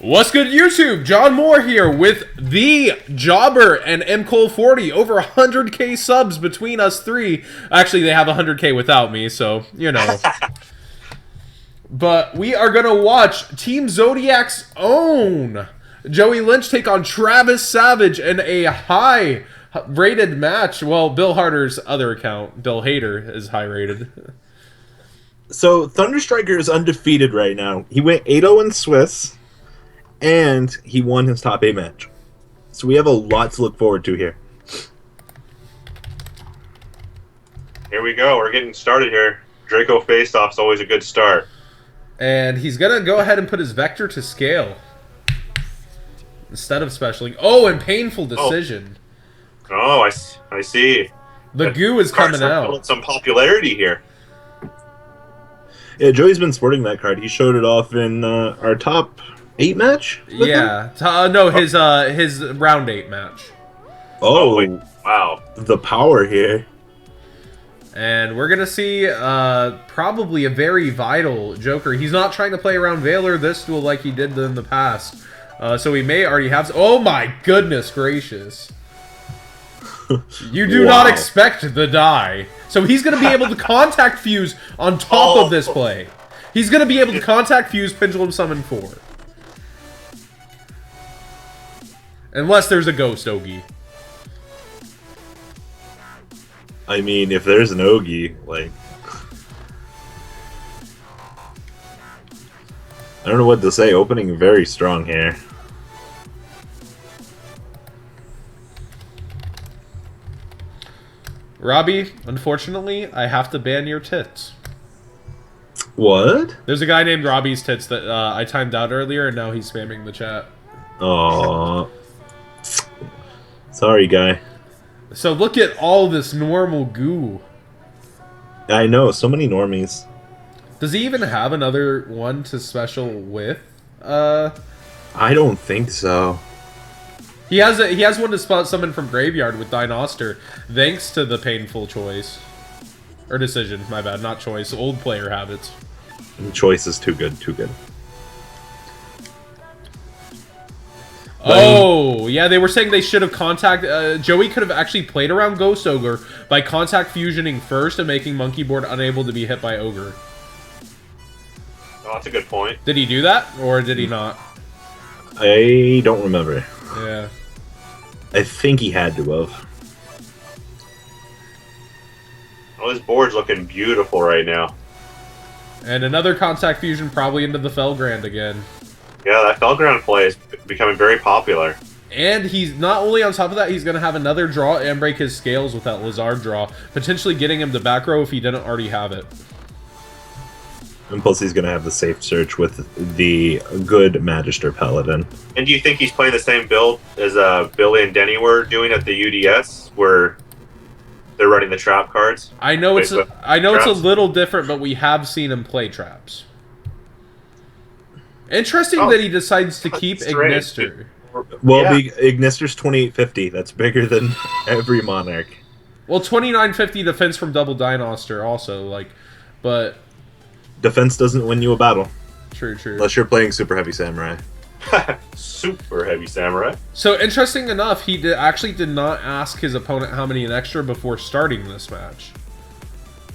What's good, YouTube? John Moore here with the Jobber and MCole40. Over 100k subs between us three. Actually, they have 100k without me, so, you know. But we are going to watch Team Zodiac's own Joey Linch take on Travis Savage in a high-rated match. Well, Bill Harder's other account, Bill Hader, is high-rated. So, Thunderstriker is undefeated right now. He went 8-0 in Swiss, and he won his top 8 match. So we have a lot to look forward to here. Here we go. We're getting started here. Draco face-off's always a good start. And he's going to go ahead and put his Vector to scale instead of specialing. Oh, and painful decision. Oh, I see. The goo is coming out. Some popularity here. Yeah, Joey's been sporting that card. He showed it off in our top 8 match? Yeah. No, his round 8 match. Oh, wait. Wow. The power here. And we're going to see probably a very vital Joker. He's not trying to play around Valor this duel like he did in the past. So he may already have... Oh my goodness gracious. You do not expect the die. So he's going to be able to contact fuse on top of this play. He's going to be able to contact fuse Pendulum Summon 4. Unless there's a Ghost Ogi. I mean, if there's an Ogi, like... I don't know what to say. Opening very strong here. Robbie, unfortunately, I have to ban your tits. What? There's a guy named Robbie's Tits that I timed out earlier, and now he's spamming the chat. Aww. Sorry, guy. So look at all this normal goo. I know, so many normies. Does he even have another one to special with? I don't think so. He has one to spot summon from Graveyard with Dinoster, thanks to the painful choice. Or decision, my bad, not choice. Old player habits. Choice is too good, too good. Oh, yeah, they were saying they should have Joey could have actually played around Ghost Ogre by contact fusioning first and making Monkey Board unable to be hit by Ogre. Oh, that's a good point. Did he do that, or did he not? I don't remember. Yeah. I think he had to have. Oh, this board's looking beautiful right now. And another contact fusion probably into the Felgrand again. Yeah, that Felground play is becoming very popular. And he's not only on top of that, he's going to have another draw and break his scales with that Lizard draw, potentially getting him to back row if he didn't already have it. And plus he's going to have the safe search with the good Magister Paladin. And do you think he's playing the same build as Billy and Denny were doing at the UDS, where they're running the trap cards? I know it's a little different, but we have seen him play traps. Interesting that he decides to keep Ignister. Well, yeah. Ignister's 2850. That's bigger than every Monarch. Well, 2950 defense from double Dinoster also, like, but... Defense doesn't win you a battle. True, true. Unless you're playing Super Heavy Samurai. Super Heavy Samurai. So, interesting enough, he actually did not ask his opponent how many in extra before starting this match.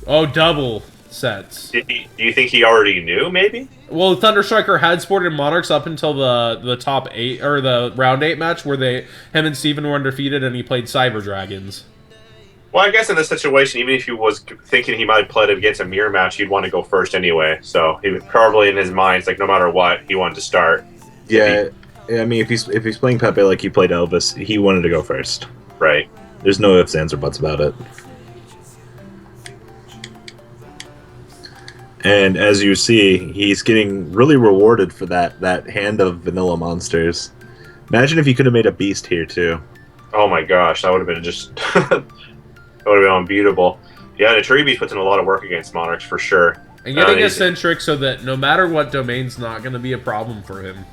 Oh, double sets. Do you think he already knew, maybe? Well, Thunderstriker had sported Monarchs up until the top 8, or the round 8 match where him and Steven were undefeated and he played Cyber Dragons. Well, I guess in this situation, even if he was thinking he might play against a mirror match, he'd want to go first anyway. So he was probably in his mind, it's like no matter what, he wanted to start. Yeah, I mean, if he's playing Pepe like he played Elvis, he wanted to go first. Right. There's no ifs, ands, or buts about it. And as you see, he's getting really rewarded for that hand of vanilla monsters. Imagine if he could have made a beast here too. Oh my gosh, that would have been just that would have been unbeatable. Yeah, the Tree Beast puts in a lot of work against Monarchs for sure. And getting eccentric so that no matter what, domain's not going to be a problem for him.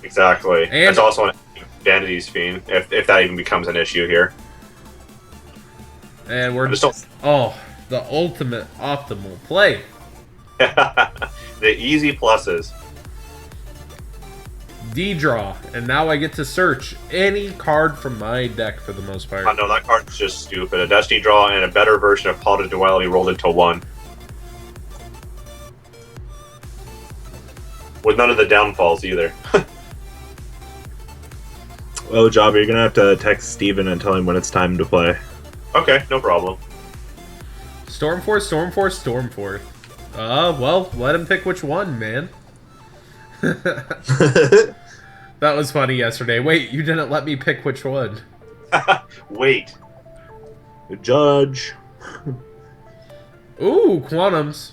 Exactly. And that's also an Vanity's Fiend, if that even becomes an issue here. And we're just the ultimate optimal play. The easy pluses. D-draw, and now I get to search any card from my deck for the most part. Oh, no, that card's just stupid. A Destiny draw and a better version of Pot of Duality rolled into one. With none of the downfalls either. Well, Jobber, you're gonna have to text Steven and tell him when it's time to play. Okay, no problem. Stormforce, Stormforce, Stormforce. Well, let him pick which one, man. That was funny yesterday. Wait, you didn't let me pick which one. Wait. Judge. Ooh, Quantums.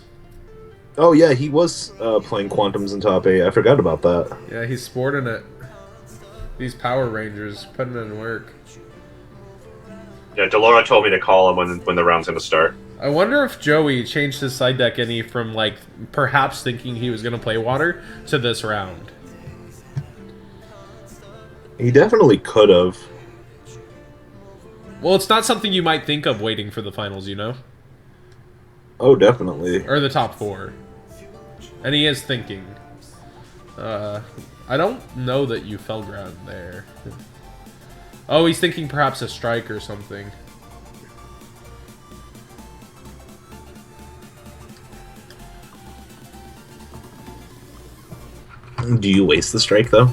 Oh yeah, he was playing Quantums in top 8. I forgot about that. Yeah, he's sporting it. These Power Rangers putting in work. Yeah, Delora told me to call him when the round's going to start. I wonder if Joey changed his side deck any from, like, perhaps thinking he was going to play Water to this round. He definitely could have. Well, it's not something you might think of waiting for the finals, you know? Oh, definitely. Or the top 4. And he is thinking. I don't know that you fell ground there. Oh, he's thinking perhaps a strike or something. Do you waste the strike, though?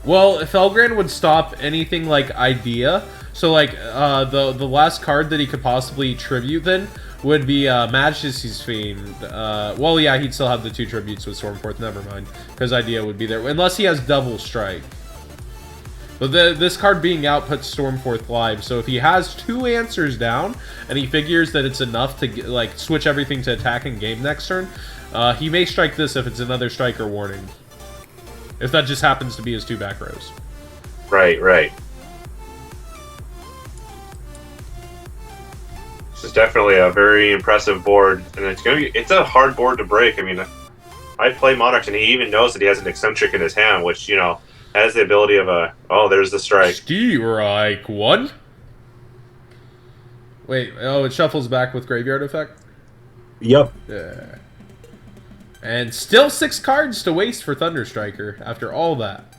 Well, Felgrand would stop anything like Idea. So, like, the last card that he could possibly tribute then would be Majesty's Fiend. Well, yeah, he'd still have the 2 tributes with Stormforth. Never mind. Because Idea would be there. Unless he has Double Strike. But this card being out puts Stormforth live. So if he has 2 answers down, and he figures that it's enough to, like, switch everything to attack and game next turn, he may strike this if it's another strike or warning. If that just happens to be his 2 back rows. Right, right. This is definitely a very impressive board, and it's a hard board to break. I mean, I play Monarchs, and he even knows that he has an eccentric in his hand, which, you know, has the ability of oh, there's the strike. Strike 1. Wait, oh, it shuffles back with Graveyard Effect? Yep. Yeah. And still 6 cards to waste for Thunderstriker after all that.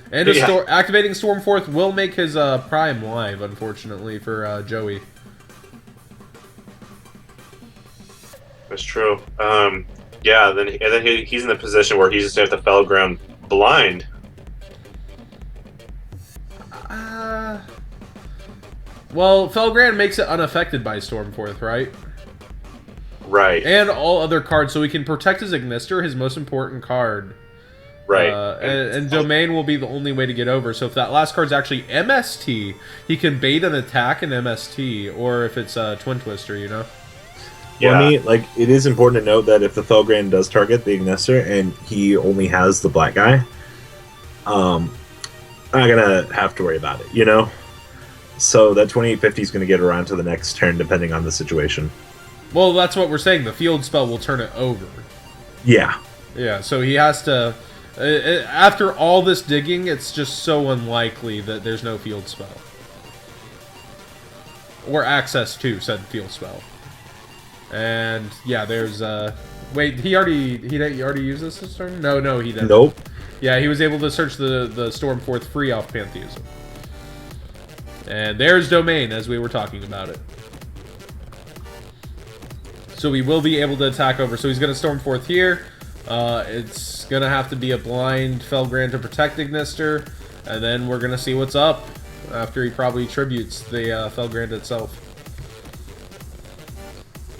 And activating Stormforth will make his Prime live, unfortunately, for Joey. That's true. Yeah, then he's in the position where he's just at the Felground blind. Well, Felgrand makes it unaffected by Stormforth, right? Right. And all other cards, so he can protect his Ignister, his most important card. Right. And Domain will be the only way to get over. So if that last card's actually MST, he can bait an attack in MST, or if it's Twin Twister, you know? Yeah. Well, I mean, like, it is important to note that if the Felgrand does target the Ignister and he only has the black guy, I'm not gonna have to worry about it, you know? So that 2850 is gonna get around to the next turn depending on the situation. Well, that's what we're saying. The field spell will turn it over. Yeah. Yeah, so he has to... after all this digging, it's just so unlikely that there's no field spell. Or access to said field spell. And, yeah, there's... wait, he already used this turn? No, he didn't. Nope. Yeah, he was able to search the Stormforth free off Pantheism. And there's Domain, as we were talking about it. So we will be able to attack over. So he's going to Stormforth here. It's going to have to be a blind Felgrand to protect Ignister. And then we're going to see what's up after he probably tributes the Felgrand itself.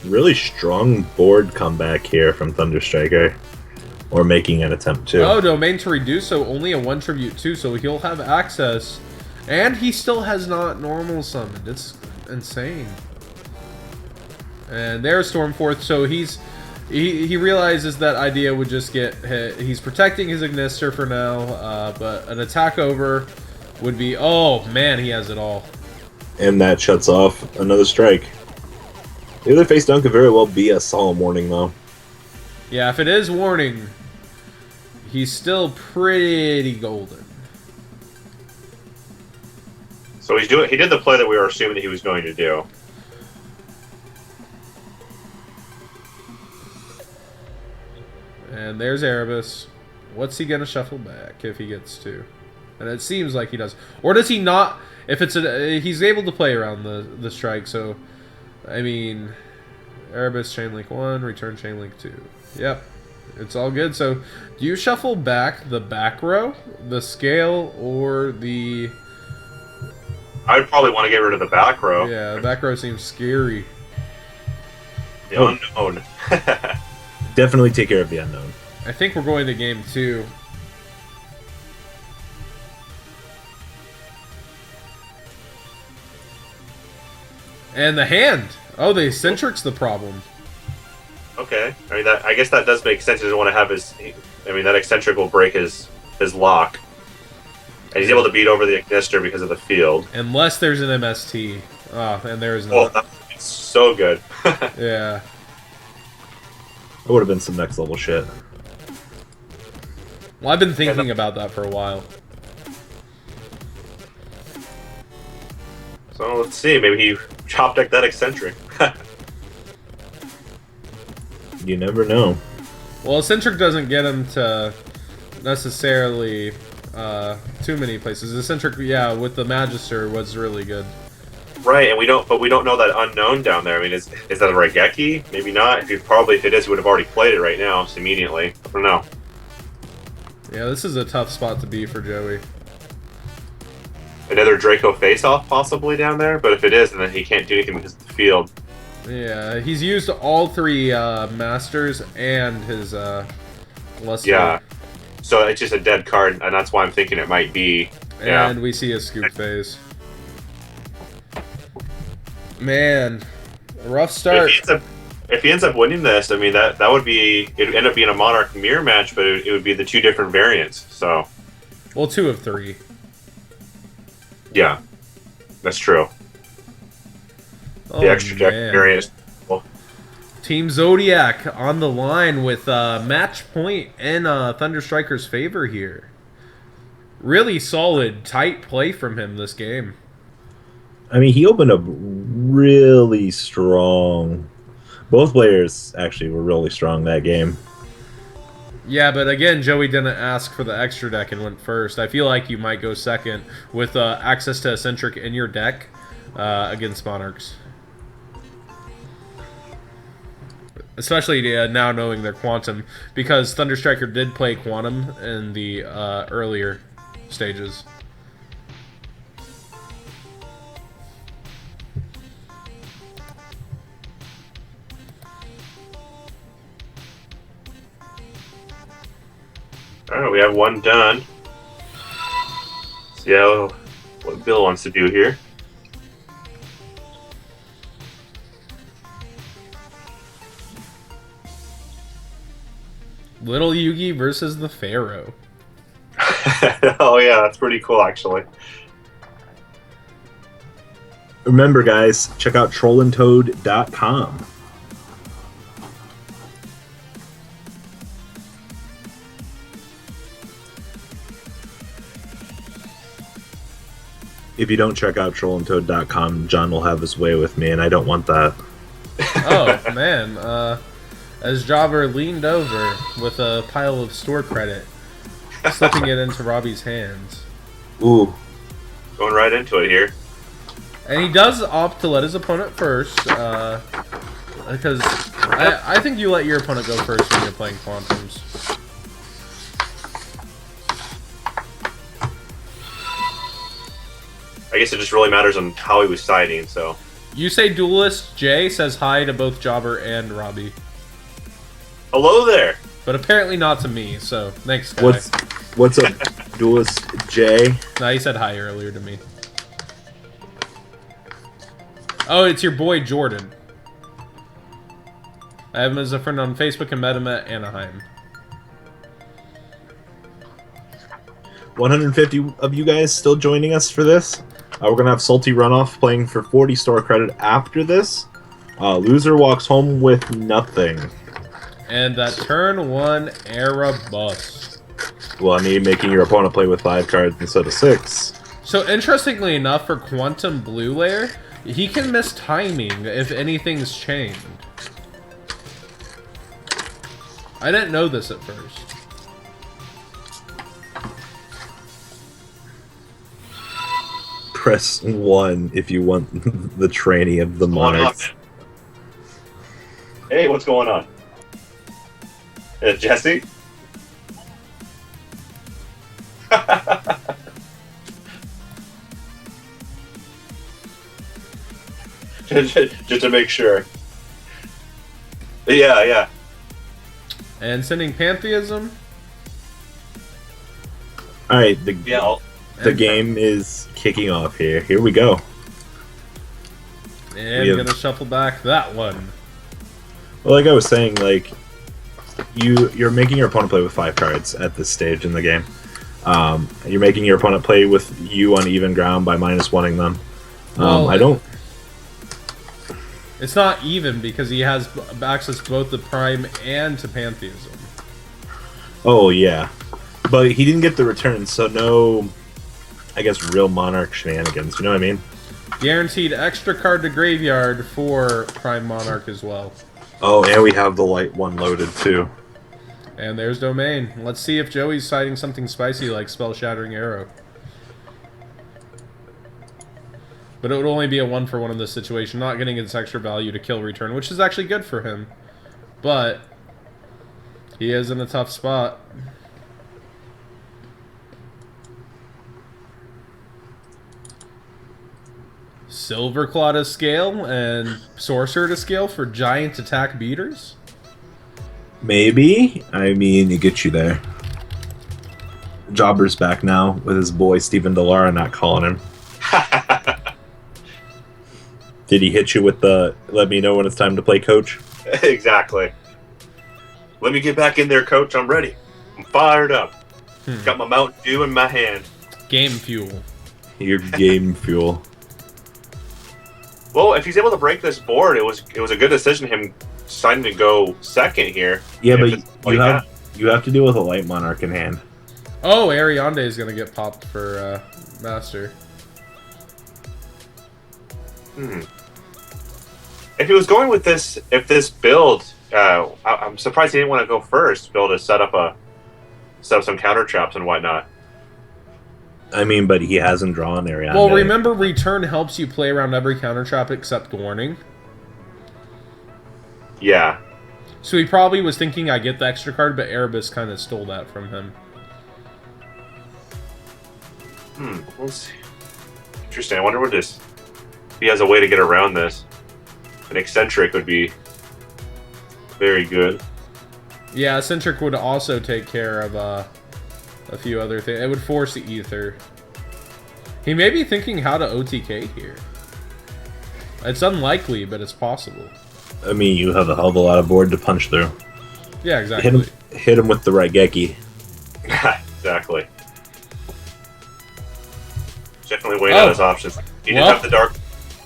Really strong board comeback here from Thunderstriker. Or making an attempt to. Oh, Domain to reduce, so only a 1 tribute too, so he'll have access. And he still has not normal summoned. It's insane. And there's Stormforth, so he realizes that Idea would just get hit. He's protecting his Ignister for now, but an attack over would be... Oh, man, he has it all. And that shuts off another strike. The other face down could very well be a Solemn Warning, though. Yeah, if it is Warning, he's still pretty golden. So he did the play that we were assuming that he was going to do. And there's Erebus. What's he gonna shuffle back if he gets to? And it seems like he does. Or does he not? If it's he's able to play around the strike. So, I mean, Erebus Chainlink 1, return Chainlink 2. Yep, it's all good. So, do you shuffle back the back row, the scale, or the? I'd probably want to get rid of the back row. Yeah, the back row seems scary. The unknown. Definitely take care of the unknown. I think we're going to game 2. And the hand. Oh, the eccentric's the problem. Okay. I mean, I guess that does make sense. He doesn't want to have his. I mean, that eccentric will break his lock. And he's able to beat over the Ignister because of the field. Unless there's an MST. Oh, and there is Oh, not. that's so good. Yeah. That would have been some next level shit. Well, I've been thinking about that for a while. So let's see. Maybe he chop decked that eccentric. You never know. Well, eccentric doesn't get him to necessarily too many places. Eccentric, yeah, with the Magister was really good. Right, and we don't know that unknown down there. I mean, is that a Raigeki? Maybe not. If it is, he would have already played it right now, just immediately. I don't know. Yeah, this is a tough spot to be for Joey. Another Draco face-off possibly down there, but if it is, then he can't do anything because of the field. Yeah, he's used all 3 Masters and his Luster. Yeah, so it's just a dead card, and that's why I'm thinking it might be. Yeah. And we see a scoop phase. Man, a rough start. If he ends up winning this, I mean that would be, it would end up being a Monarch mirror match, but it would be the 2 different variants. So, Well, 2 of 3. yeah, that's true. Oh, The extra deck man. variant. Team Zodiac on the line with match point in Thunder Striker's favor here. Really solid, tight play from him this game. I mean, he opened up really strong. Both players actually were really strong that game. Yeah, but again, Joey didn't ask for the extra deck and went first. I feel like you might go second with access to Eccentric in your deck against Monarchs. Especially now knowing their Quantum, because Thunder Striker did play Quantum in the earlier stages. Alright, we have one done. See what Bill wants to do here. Little Yugi versus the Pharaoh. Oh yeah, that's pretty cool actually. Remember, guys, check out trollandtoad.com. If you don't check out trollandtoad.com, John will have his way with me, and I don't want that. Oh, man. As Jobber leaned over with a pile of store credit, slipping it into Robbie's hands. Ooh. Going right into it here. And he does opt to let his opponent first, because I think you let your opponent go first when you're playing Quantums. I guess it just really matters on how he was siding, so. You say Duelist. Jay says hi to both Jobber and Robbie. Hello there! But apparently not to me, so thanks, guy. What's up, Duelist Jay? No, he said hi earlier to me. Oh, it's your boy Jordan. I have him as a friend on Facebook and met him at Anaheim. 150 of you guys still joining us for this. We're going to have Salty Runoff playing for 40 store credit after this. Loser walks home with nothing. And that turn 1 era bust. Well, I mean, making your opponent play with 5 cards instead of 6. So, interestingly enough, for Quantum Blue Layer, he can miss timing if anything's chained. I didn't know this at first. press 1 if you want the tranny of the Monarchs. Hey, what's going on? Jesse? just to make sure. Yeah. And sending Pantheism. Alright, the game is kicking off here. Here we go. And I'm gonna shuffle back that one. Well, like I was saying, like you're making your opponent play with 5 cards at this stage in the game. You're making your opponent play with you on even ground by -1ing them. Well, I don't. It's not even because he has access to both the Prime and to Pantheism. Oh yeah, but he didn't get the return, so no, I guess, real Monarch shenanigans. You know what I mean? Guaranteed extra card to graveyard for Prime Monarch as well. Oh, and we have the light one loaded too. And there's Domain. Let's see if Joey's citing something spicy like Spell Shattering Arrow. But it would only be a 1-for-1 in this situation, not getting its extra value to kill return, which is actually good for him. But he is in a tough spot. Silverclaw to scale and Sorcerer to scale for giant attack beaters? Maybe. I mean, it gets you there. Jobber's back now with his boy Steven Delara not calling him. Did he hit you with the "let me know when it's time to play, coach"? Exactly. Let me get back in there, coach. I'm ready. I'm fired up. Got my Mountain Dew in my hand. Game fuel. Your game fuel. Well, if he's able to break this board, it was a good decision him deciding to go second here. Yeah, but you have to deal with a light Monarch in hand. Oh, Ariande is gonna get popped for Master. If he was going with this, this build, I'm surprised he didn't want to go first. Build to set up some counter traps and whatnot. I mean, but he hasn't drawn Ariande. Well, remember, return helps you play around every counter trap except warning. Yeah. So he probably was thinking I get the extra card, but Erebus kind of stole that from him. We'll see. Interesting. I wonder what this. If he has a way to get around this. An eccentric would be very good. Yeah, eccentric would also take care of a few other things. It would force the ether. He may be thinking how to OTK here. It's unlikely, but it's possible. I mean, you have a hell of a lot of board to punch through. Yeah, exactly. Hit him with the right Geki. Exactly. Definitely weighing out his options. He didn't have the dark.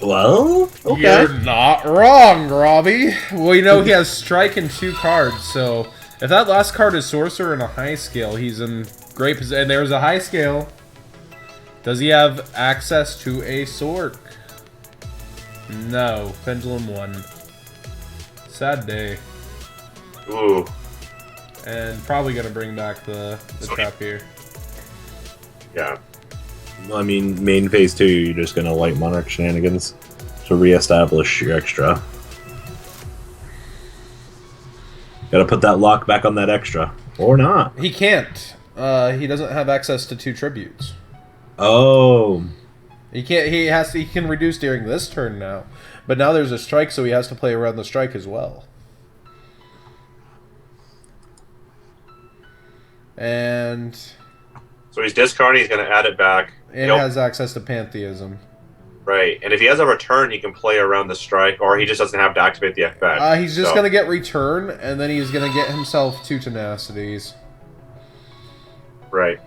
Well, okay. You're not wrong, Robbie. Well, you know, he has strike and 2 cards, so if that last card is Sorcerer and a high scale, he's in great position. And there's a high scale. Does he have access to a Sorc? No. Pendulum 1. Sad day. Ooh. And probably going to bring back the trap here. Yeah. I mean, main phase 2, you're just gonna light Monarch shenanigans to reestablish your extra. Gotta put that lock back on that extra. Or not. He can't. He doesn't have access to 2 tributes. Oh. He can't. He can reduce during this turn now, but now there's a strike, so he has to play around the strike as well. And so he's discarding. He's going to add it back. And has access to Pantheism. Right, and if he has a return, he can play around the strike, or he just doesn't have to activate the effect. He's just going to get return, and then he's going to get himself 2 tenacities. Right.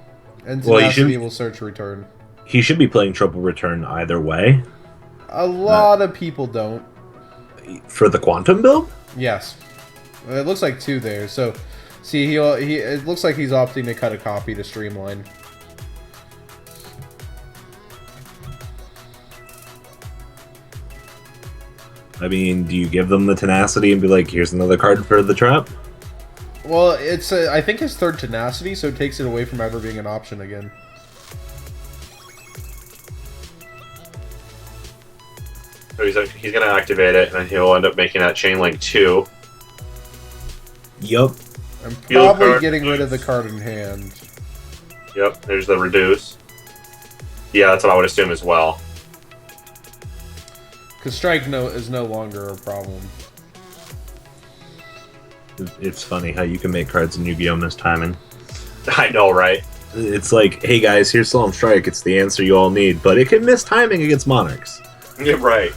And tenacity will search return. He should be playing triple return either way. A lot of people don't. For the quantum build? Yes. It looks like 2 there. So, see, it looks like he's opting to cut a copy to streamline. I mean, do you give them the tenacity and be like, here's another card for the trap? Well, it's I think his 3rd tenacity, so it takes it away from ever being an option again. So he's going to activate it, and then he'll end up making that chain link 2. Yup. I'm Field probably card. getting rid of the card in hand. Yep, there's the reduce. Yeah, that's what I would assume as well. Because strike is no longer a problem. It's funny how you can make cards in Yu-Gi-Oh! Miss timing. I know, right? It's like, hey guys, here's Solemn Strike. It's the answer you all need, but it can miss timing against Monarchs. Yeah, right.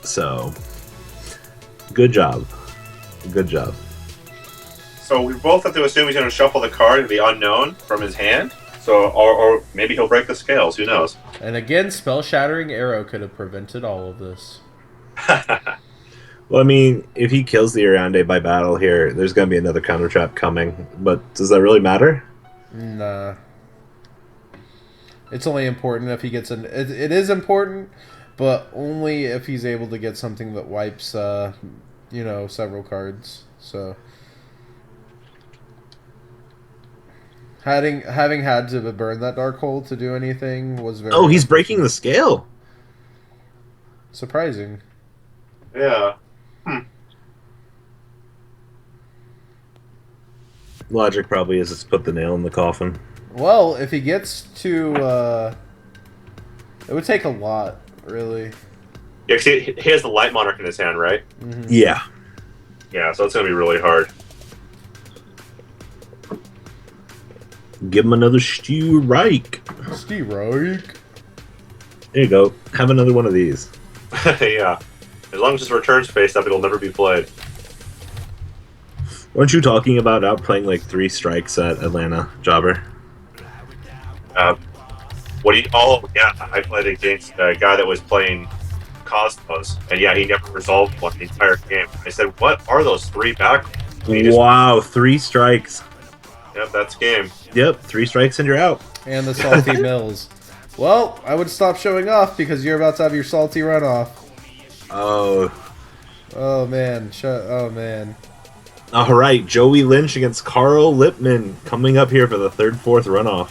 So, good job. Good job. So we both have to assume he's going to shuffle the card in the unknown from his hand. So, or maybe he'll break the scales. Who knows? And again, Spell Shattering Arrow could have prevented all of this. Well, I mean, if he kills the Irande by battle here, there's going to be another counter trap coming. But does that really matter? Nah. It's only important if he gets an... It is important, but only if he's able to get something that wipes, you know, several cards. So... Having had to burn that Dark Hole to do anything was very... Oh, he's breaking the scale! surprising. Yeah. Logic probably is it's put the nail in the coffin. Well, if he gets to... it would take a lot, really. Yeah, 'cause he has the Light Monarch in his hand, right? Mm-hmm. Yeah. Yeah, so it's going to be really hard. Give him another Stew Reich. Steroid. There you go. Have another one of these. Yeah. As long as his return's faced up, it'll never be played. Weren't you talking about outplaying like 3 strikes at Atlanta, Jobber? What do you... Oh, yeah. I played against a guy that was playing Cosmos, and yeah, he never resolved one the entire game. I said, what are those 3 back? And he just... Wow, 3 strikes. Yep, that's game. Yep, 3 strikes and you're out. And the Salty Mills. Well, I would stop showing off because you're about to have your Salty runoff. Oh. Oh, man. Oh, man. Alright, Joey Lynch against Carl Lipman coming up here for the 3rd, 4th runoff.